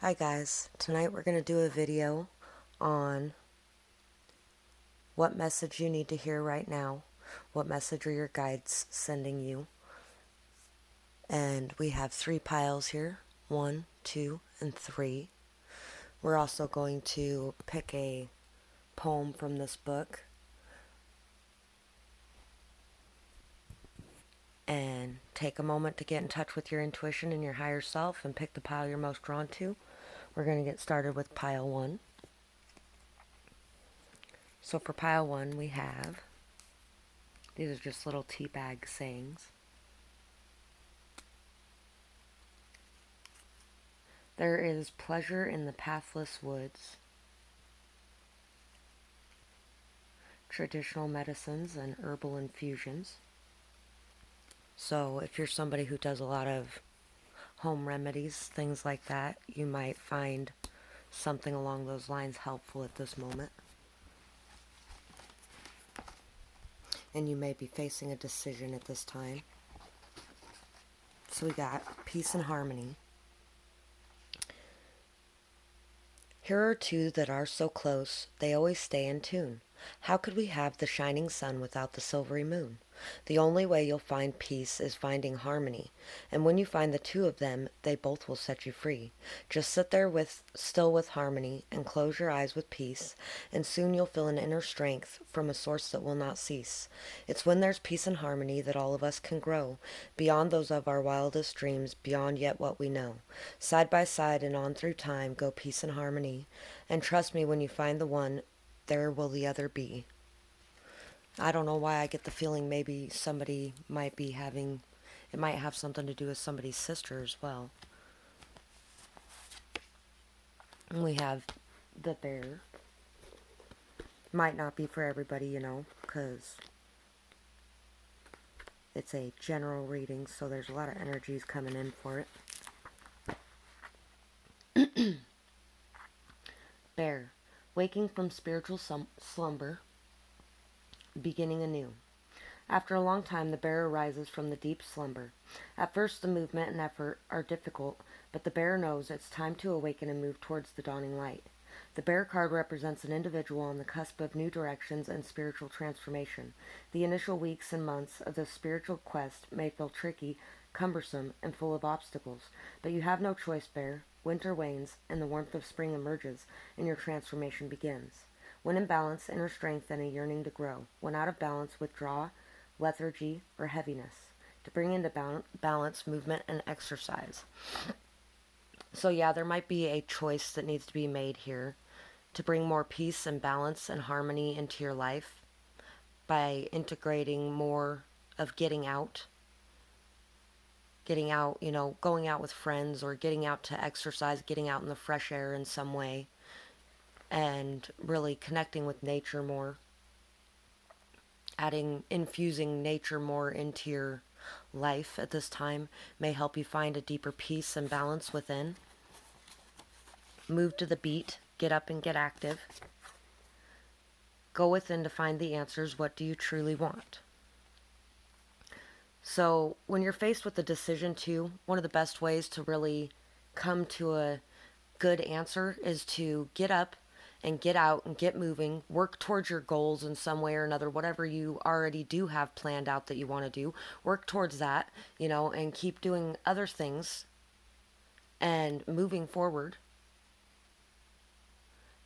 Hi guys, tonight we're going to do a video on what message you need to hear right now, what message are your guides sending you, and we have 3 piles here, 1, 2, and 3. We're also going to pick a poem from this book and take a moment to get in touch with your intuition and your higher self and pick the pile you're most drawn to. We're going to get started with pile 1. So for pile 1 we have, these are just little tea bag sayings. There is pleasure in the pathless woods. Traditional medicines and herbal infusions. So if you're somebody who does a lot of home remedies, things like that, you might find something along those lines helpful at this moment. And you may be facing a decision at this time. So we got peace and harmony. Here are two that are so close, they always stay in tune. How could we have the shining sun without the silvery moon? The only way you'll find peace is finding harmony, and when you find the two of them, they both will set you free. Just sit there still with harmony, and close your eyes with peace, and soon you'll feel an inner strength from a source that will not cease. It's when there's peace and harmony that all of us can grow, beyond those of our wildest dreams, beyond yet what we know. Side by side and on through time go peace and harmony, and trust me, when you find the one, there will the other be. I don't know why I get the feeling maybe somebody might be having, it might have something to do with somebody's sister as well. And we have the bear. Might not be for everybody, because it's a general reading, so there's a lot of energies coming in for it. Bear, waking from spiritual slumber, beginning anew. After a long time, the bear arises from the deep slumber. At first, the movement and effort are difficult, but the bear knows it's time to awaken and move towards the dawning light. The bear card represents an individual on the cusp of new directions and spiritual transformation. The initial weeks and months of the spiritual quest may feel tricky, cumbersome, and full of obstacles, but you have no choice, bear. Winter wanes, and the warmth of spring emerges, and your transformation begins. When in balance, inner strength and a yearning to grow. When out of balance, withdraw, lethargy, or heaviness. To bring into balance, movement, and exercise. So yeah, there might be a choice that needs to be made here to bring more peace and balance and harmony into your life by integrating more of getting out, going out with friends or getting out to exercise, getting out in the fresh air in some way, and really connecting with nature more. Infusing nature more into your life at this time may help you find a deeper peace and balance within. Move to the beat, get up and get active. Go within to find the answers. What do you truly want? So when you're faced with a decision too, one of the best ways to really come to a good answer is to get up and get out and get moving, work towards your goals in some way or another, whatever you already do have planned out that you want to do, work towards that, and keep doing other things and moving forward.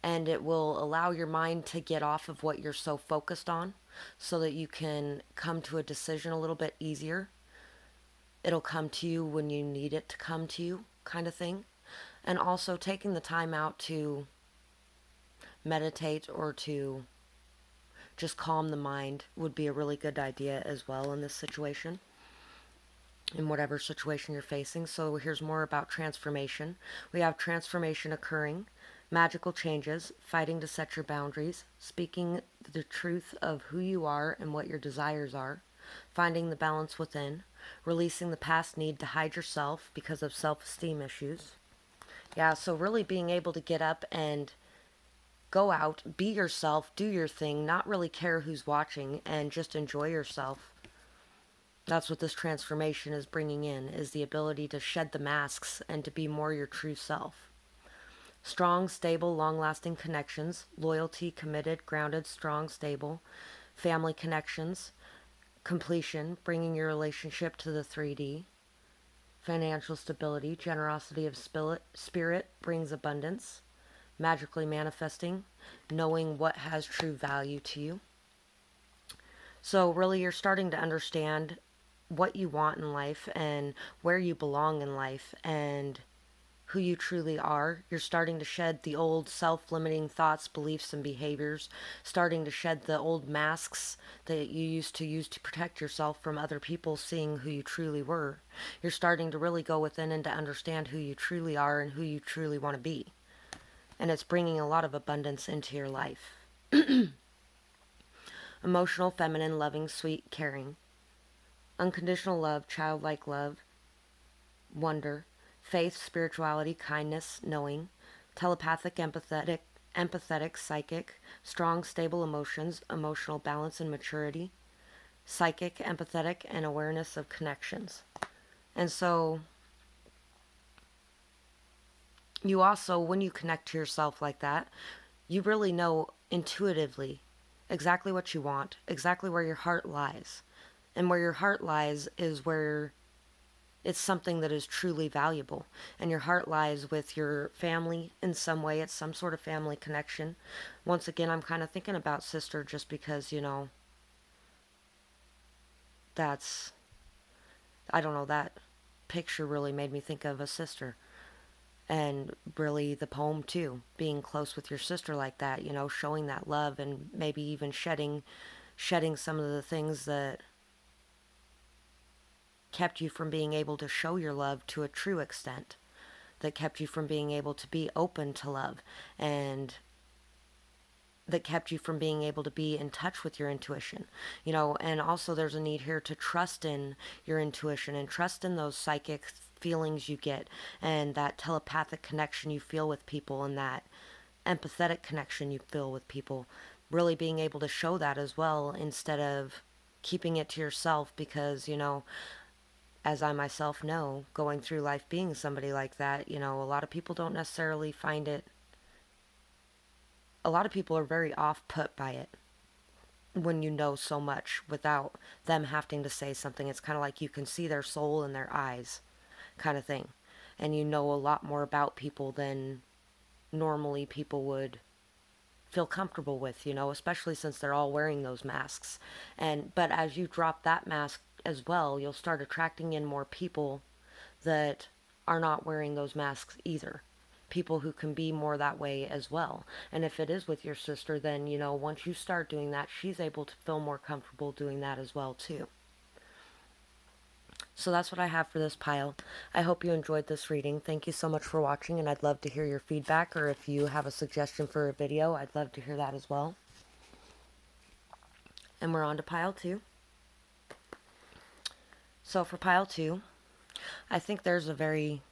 And it will allow your mind to get off of what you're so focused on so that you can come to a decision a little bit easier. It'll come to you when you need it to come to you, kind of thing. And also taking the time out to meditate or to just calm the mind would be a really good idea as well in this situation, in whatever situation you're facing. So here's more about transformation. We have transformation occurring, magical changes, fighting to set your boundaries, speaking the truth of who you are and what your desires are, finding the balance within, releasing the past need to hide yourself because of self-esteem issues. Yeah, so really being able to get up and go out, be yourself, do your thing, not really care who's watching, and just enjoy yourself. That's what this transformation is bringing in, is the ability to shed the masks and to be more your true self. Strong, stable, long-lasting connections. Loyalty, committed, grounded, strong, stable. Family connections. Completion, bringing your relationship to the 3D. Financial stability, generosity of spirit brings abundance. Magically manifesting, knowing what has true value to you. So really you're starting to understand what you want in life and where you belong in life and who you truly are. You're starting to shed the old self-limiting thoughts, beliefs, and behaviors, starting to shed the old masks that you used to use to protect yourself from other people seeing who you truly were. You're starting to really go within and to understand who you truly are and who you truly want to be. And it's bringing a lot of abundance into your life. Emotional, feminine, loving, sweet, caring. Unconditional love, childlike love, wonder, faith, spirituality, kindness, knowing, telepathic, empathetic, psychic, strong, stable emotions, emotional balance and maturity, psychic, empathetic, and awareness of connections. And so you also, when you connect to yourself like that, you really know intuitively exactly what you want, exactly where your heart lies. And where your heart lies is where it's something that is truly valuable. And your heart lies with your family in some way. It's some sort of family connection. Once again, I'm kind of thinking about sister just because, that's, I don't know, that picture really made me think of a sister. And really the poem too, being close with your sister like that, showing that love and maybe even shedding some of the things that kept you from being able to show your love to a true extent, that kept you from being able to be open to love, and that kept you from being able to be in touch with your intuition. And also there's a need here to trust in your intuition and trust in those psychic feelings you get and that telepathic connection you feel with people and that empathetic connection you feel with people. Really being able to show that as well instead of keeping it to yourself because, as I myself know, going through life being somebody like that, a lot of people don't necessarily find it. A lot of people are very off put by it when you know so much without them having to say something. It's kind of like you can see their soul in their eyes, kind of thing. And you know a lot more about people than normally people would feel comfortable with, especially since they're all wearing those masks. But as you drop that mask as well, you'll start attracting in more people that are not wearing those masks either. People who can be more that way as well. And if it is with your sister, then, once you start doing that, she's able to feel more comfortable doing that as well, too. So that's what I have for this pile. I hope you enjoyed this reading. Thank you so much for watching, and I'd love to hear your feedback, or if you have a suggestion for a video, I'd love to hear that as well. And we're on to pile 2. So for pile 2, I think there's a very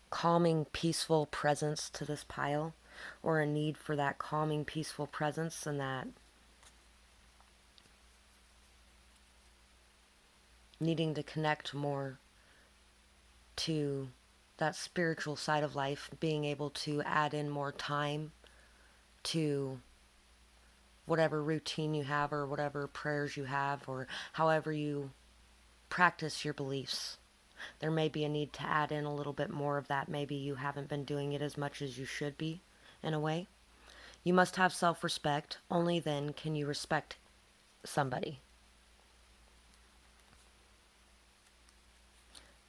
calming, peaceful presence to this pile, or a need for that calming, peaceful presence and that needing to connect more to that spiritual side of life, being able to add in more time to whatever routine you have or whatever prayers you have or however you practice your beliefs. There may be a need to add in a little bit more of that. Maybe you haven't been doing it as much as you should be, in a way. You must have self-respect. Only then can you respect somebody.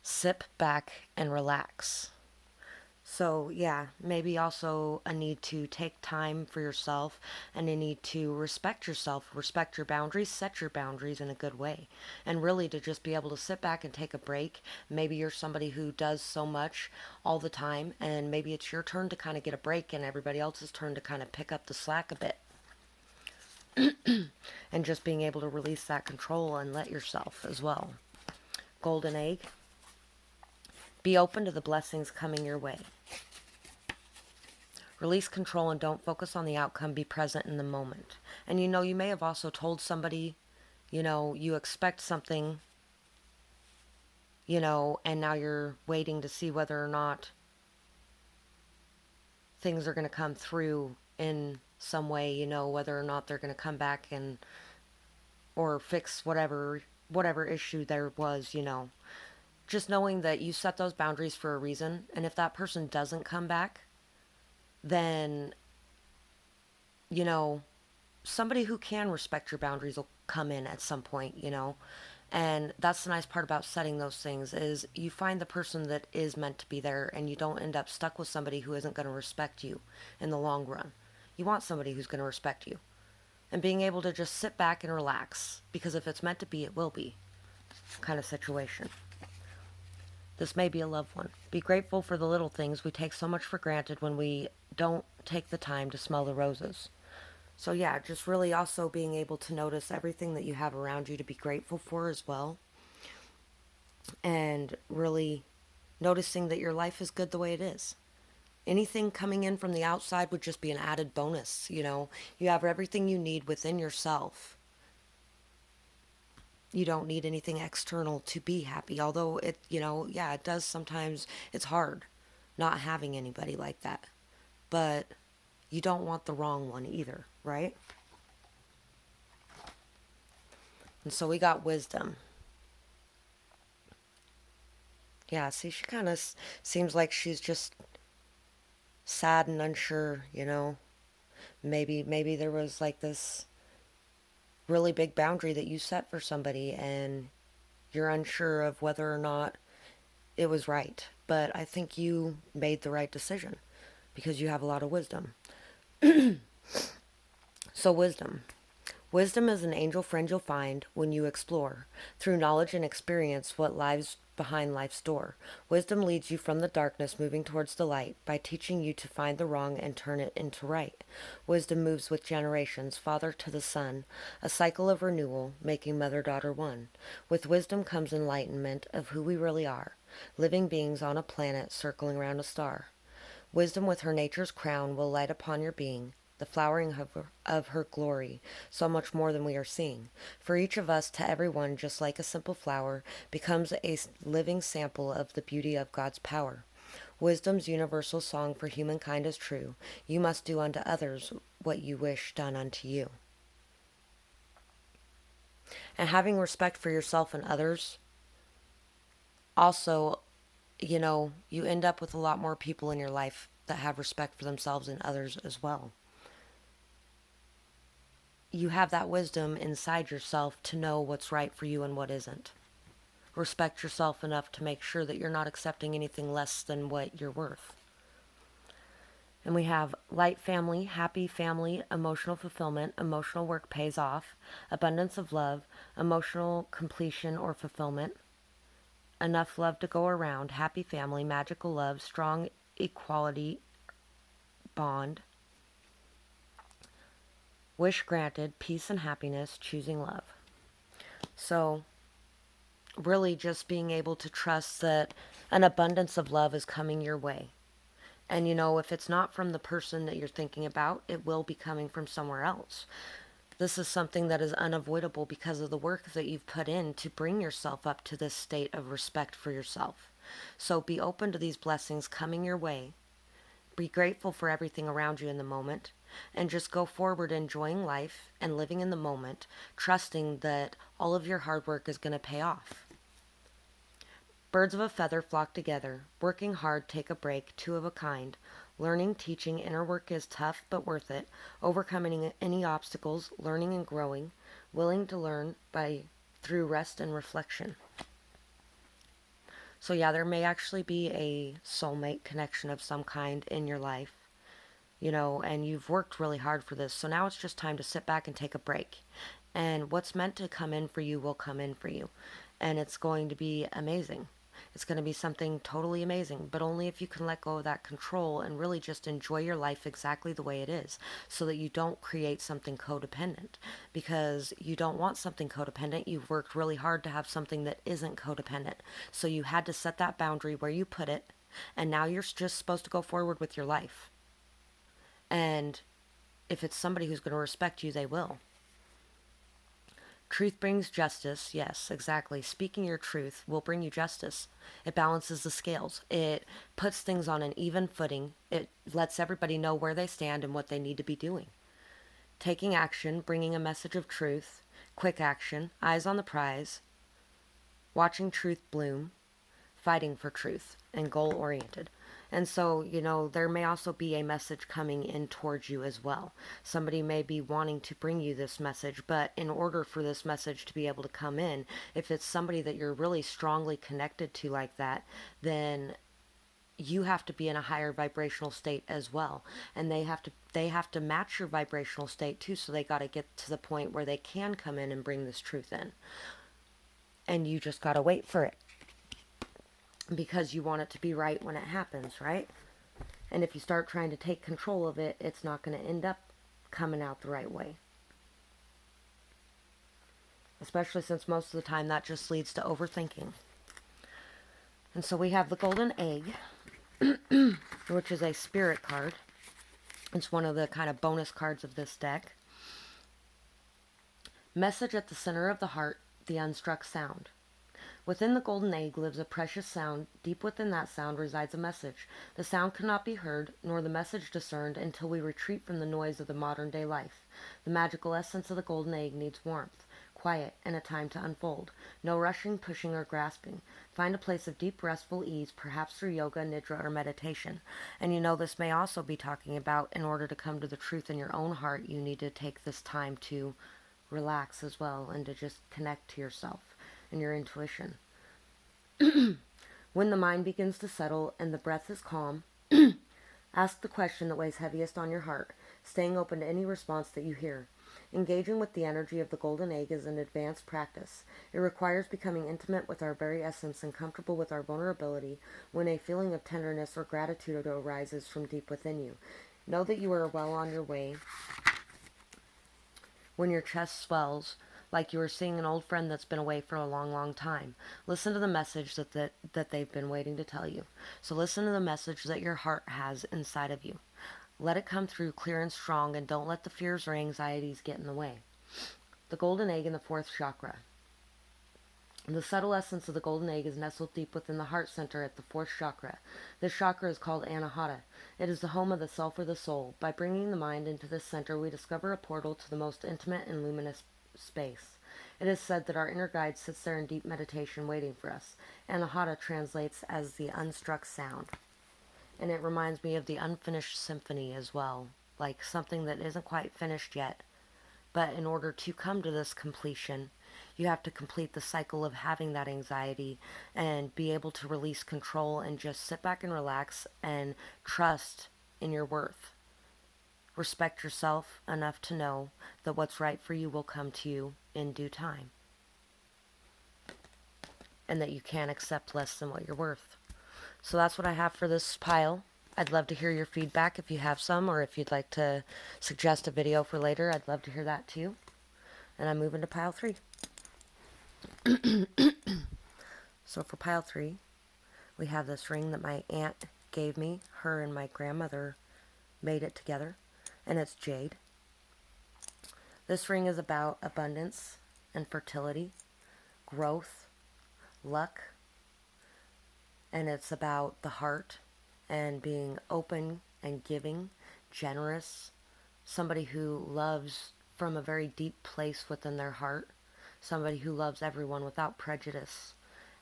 Sit back and relax. So, yeah, maybe also a need to take time for yourself and a need to respect yourself, respect your boundaries, set your boundaries in a good way. And really to just be able to sit back and take a break. Maybe you're somebody who does so much all the time, and maybe it's your turn to kind of get a break and everybody else's turn to kind of pick up the slack a bit. And just being able to release that control and let yourself as well. Golden egg. Be open to the blessings coming your way. Release control and don't focus on the outcome. Be present in the moment. And you may have also told somebody, you expect something, and now you're waiting to see whether or not things are going to come through in some way, whether or not they're going to come back and or fix whatever issue there was. Just knowing that you set those boundaries for a reason, and if that person doesn't come back, then you know somebody who can respect your boundaries will come in at some point. And that's the nice part about setting those things is you find the person that is meant to be there, and you don't end up stuck with somebody who isn't going to respect you in the long run. You want somebody who's going to respect you, and being able to just sit back and relax, because if it's meant to be, it will be, kind of situation. This may be a loved one. Be grateful for the little things we take so much for granted when we don't take the time to smell the roses. So, yeah, just really also being able to notice everything that you have around you to be grateful for as well. And really noticing that your life is good the way it is. Anything coming in from the outside would just be an added bonus. You have everything you need within yourself. You don't need anything external to be happy. Although yeah, it does sometimes, it's hard not having anybody like that. But you don't want the wrong one either, right? And so we got wisdom. Yeah, see, she kind of seems like she's just sad and unsure. Maybe there was like this really big boundary that you set for somebody, and you're unsure of whether or not it was right. But I think you made the right decision because you have a lot of wisdom. So, wisdom. Wisdom is an angel friend you'll find when you explore, through knowledge and experience, what lies behind life's door. Wisdom leads you from the darkness moving towards the light by teaching you to find the wrong and turn it into right. Wisdom moves with generations, father to the son, a cycle of renewal, making mother-daughter one. With wisdom comes enlightenment of who we really are, living beings on a planet circling around a star. Wisdom with her nature's crown will light upon your being, the flowering of her glory, so much more than we are seeing. For each of us, to everyone, just like a simple flower, becomes a living sample of the beauty of God's power. Wisdom's universal song for humankind is true. You must do unto others what you wish done unto you. And having respect for yourself and others, also, you end up with a lot more people in your life that have respect for themselves and others as well. You have that wisdom inside yourself to know what's right for you and what isn't. Respect yourself enough to make sure that you're not accepting anything less than what you're worth. And we have light family, happy family, emotional fulfillment, emotional work pays off, abundance of love, emotional completion or fulfillment, enough love to go around, happy family, magical love, strong equality bond, wish granted, peace and happiness, choosing love. So, really just being able to trust that an abundance of love is coming your way. And if it's not from the person that you're thinking about, it will be coming from somewhere else. This is something that is unavoidable because of the work that you've put in to bring yourself up to this state of respect for yourself. So be open to these blessings coming your way. Be grateful for everything around you in the moment, and just go forward enjoying life and living in the moment, trusting that all of your hard work is going to pay off. Birds of a feather flock together, working hard, take a break, two of a kind. Learning, teaching, inner work is tough but worth it, overcoming any obstacles, learning and growing, willing to learn through rest and reflection. So yeah, there may actually be a soulmate connection of some kind in your life, and you've worked really hard for this. So now it's just time to sit back and take a break. And what's meant to come in for you will come in for you. And it's going to be amazing. It's going to be something totally amazing, but only if you can let go of that control and really just enjoy your life exactly the way it is, so that you don't create something codependent, because you don't want something codependent. You've worked really hard to have something that isn't codependent. So you had to set that boundary where you put it, and now you're just supposed to go forward with your life. And if it's somebody who's going to respect you, they will. Truth brings justice. Yes, exactly. Speaking your truth will bring you justice. It balances the scales. It puts things on an even footing. It lets everybody know where they stand and what they need to be doing. Taking action, bringing a message of truth, quick action, eyes on the prize, watching truth bloom, fighting for truth, and goal oriented. And so, there may also be a message coming in towards you as well. Somebody may be wanting to bring you this message, but in order for this message to be able to come in, if it's somebody that you're really strongly connected to like that, then you have to be in a higher vibrational state as well, and they have to match your vibrational state too, so they got to get to the point where they can come in and bring this truth in, and you just got to wait for it because you want it to be right when it happens, right? And if you start trying to take control of it, it's not going to end up coming out the right way, especially since most of the time that just leads to overthinking. And so we have the golden egg, which is a spirit card. It's one of the kind of bonus cards of this deck. Message at the center of the heart, the unstruck sound. Within the golden egg lives a precious sound. Deep within that sound resides a message. The sound cannot be heard, nor the message discerned, until we retreat from the noise of the modern day life. The magical essence of the golden egg needs warmth, quiet, and a time to unfold. No rushing, pushing, or grasping. Find a place of deep, restful ease, perhaps through yoga, nidra, or meditation. And this may also be talking about, in order to come to the truth in your own heart, you need to take this time to relax as well, and to just connect to yourself and your intuition. When the mind begins to settle and the breath is calm, ask the question that weighs heaviest on your heart, staying open to any response that you hear. Engaging with the energy of the golden egg is an advanced practice. It requires becoming intimate with our very essence and comfortable with our vulnerability when a feeling of tenderness or gratitude arises from deep within you. Know that you are well on your way. When your chest swells, like you are seeing an old friend that's been away for a long, long time, listen to the message that they've been waiting to tell you. So listen to the message that your heart has inside of you. Let it come through clear and strong, and don't let the fears or anxieties get in the way. The golden egg in the fourth chakra. The subtle essence of the golden egg is nestled deep within the heart center at the fourth chakra. This chakra is called Anahata. It is the home of the self or the soul. By bringing the mind into this center, we discover a portal to the most intimate and luminous space. It is said that our inner guide sits there in deep meditation waiting for us. Anahata translates as the unstruck sound. And it reminds me of the unfinished symphony as well, like something that isn't quite finished yet. But in order to come to this completion, you have to complete the cycle of having that anxiety and be able to release control and just sit back and relax and trust in your worth. Respect yourself enough to know that what's right for you will come to you in due time, and that you can't accept less than what you're worth. So that's what I have for this pile. I'd love to hear your feedback if you have some, or if you'd like to suggest a video for later. I'd love to hear that too. And I'm moving to pile 3. So for pile 3, we have this ring that my aunt gave me. Her and my grandmother made it together, and it's jade. This ring is about abundance and fertility, growth, luck, and it's about the heart and being open and giving, generous, somebody who loves from a very deep place within their heart, somebody who loves everyone without prejudice,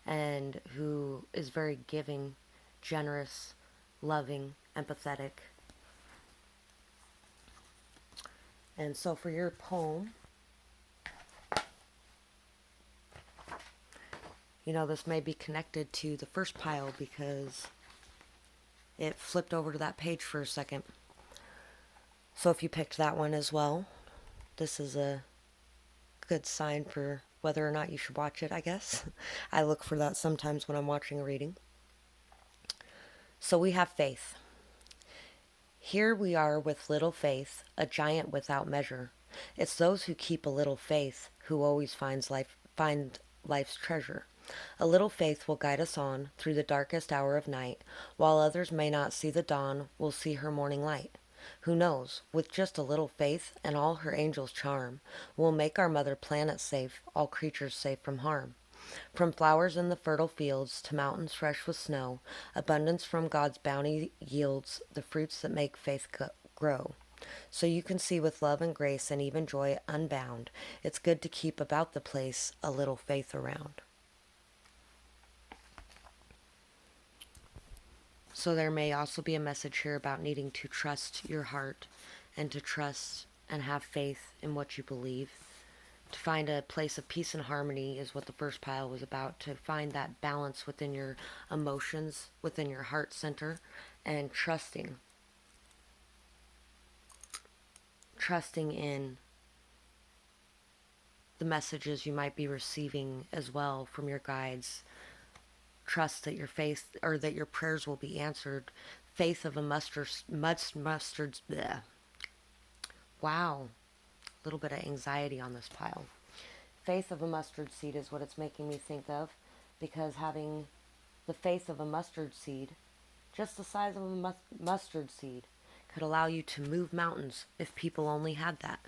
and who is very giving, generous, loving, empathetic. And so for your poem, this may be connected to the first pile because it flipped over to that page for a second. So if you picked that one as well, this is a good sign for whether or not you should watch it, I guess. I look for that sometimes when I'm watching a reading. So we have faith. Here we are with little faith, a giant without measure. It's those who keep a little faith who always find life's treasure. A little faith will guide us on through the darkest hour of night, while others may not see the dawn, will see her morning light. Who knows, with just a little faith and all her angels' charm, we'll make our mother planet safe, all creatures safe from harm. From flowers in the fertile fields to mountains fresh with snow, abundance from God's bounty yields the fruits that make faith grow. So you can see with love and grace and even joy unbound, it's good to keep about the place a little faith around. So there may also be a message here about needing to trust your heart and to trust and have faith in what you believe. To find a place of peace and harmony is what the first pile was about. To find that balance within your emotions, within your heart center, and trusting. Trusting in the messages you might be receiving as well from your guides. Trust that your faith or that your prayers will be answered. Faith of a mustard. Bleh. Wow, a little bit of anxiety on this pile. Faith of a mustard seed is what it's making me think of, because having the faith of a mustard seed, just the size of a mustard seed, could allow you to move mountains if people only had that.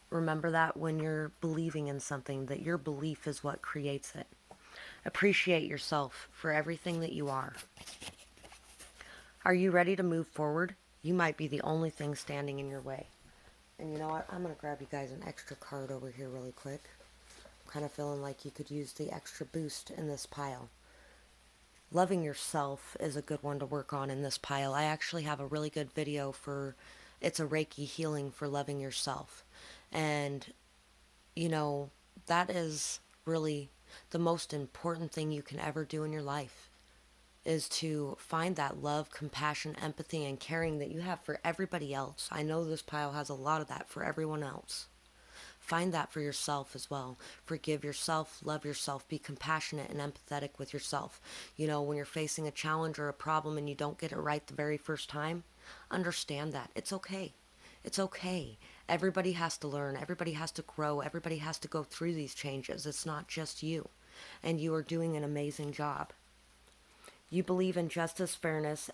Remember that when you're believing in something, that your belief is what creates it. Appreciate yourself for everything that you are. Are you ready to move forward? You might be the only thing standing in your way. And you know what? I'm going to grab you guys an extra card over here really quick. I'm kind of feeling like you could use the extra boost in this pile. Loving yourself is a good one to work on in this pile. I actually have a really good video for, it's a Reiki healing for loving yourself. And, you know, that is really the most important thing you can ever do in your life, is to find that love, compassion, empathy, and caring that you have for everybody else. I know this pile has a lot of that for everyone else. Find that for yourself as well. Forgive yourself, love yourself, be compassionate and empathetic with yourself. You know, when you're facing a challenge or a problem and you don't get it right the very first time, understand that. It's okay. It's okay. Everybody has to learn. Everybody has to grow. Everybody has to go through these changes. It's not just you. And you are doing an amazing job. You believe in justice, fairness,